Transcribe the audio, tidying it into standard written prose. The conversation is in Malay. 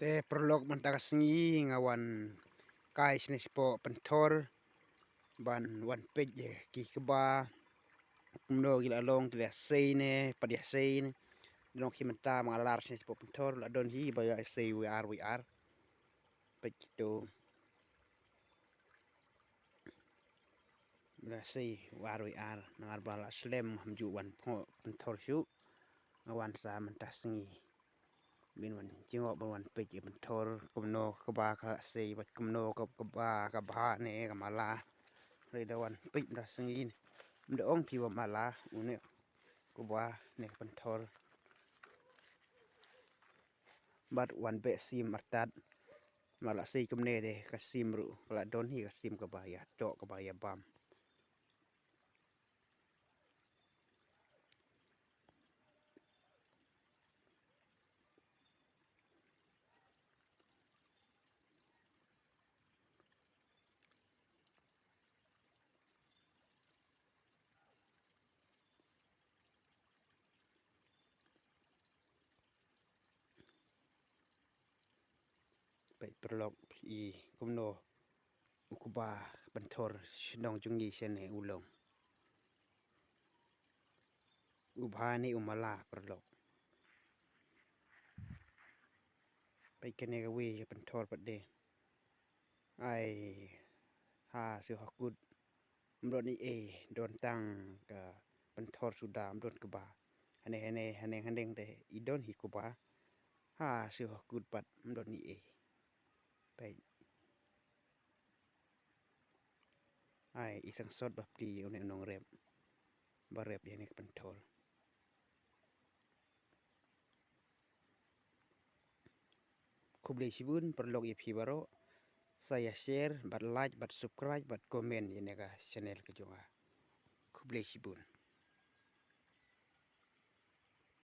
Te prolog mantagasngi ngawan kais nespo pentor ban wan peje ki keba mno gila long tila seine padia seine long kimenta mangalar nespo pentor la don hi baya sei WR pekito la sei WR nangar bala slem hamju wan pentor syu ngawan sa mantasngi min wan jingo wan peje pentor kumno keba ka sei bat kumno keba ka ba ne ka mala redawan pej da sengin mda ong piwa mala une keba ne pentor bat wan be sim martat mala sei kumne de ka sim ru la don hi ka sim keba ya to keba ya bamไปประลอกอีกุมโนอุกบาบันทอร์ชนองจุงยีเชนอุลงอุบานีอุมาลาประลอกไปกันเนกวีบันทอร์ปัดเดไอฮาสิฮกุดมรนีเอโดนตังกับบันทอร์สุดามโดนกบาฮันเนเดอีดอนฮิกบาฮาสิฮกุดปัดมรนีเอไปไออีสังสดบับดีอุเนนองเรบบาเรบยานิกบันทอร์Kublai Shibun perlog IP baro saya share bat like bat subscribe bat komen ya nega channel ke jonga Kublai Shibun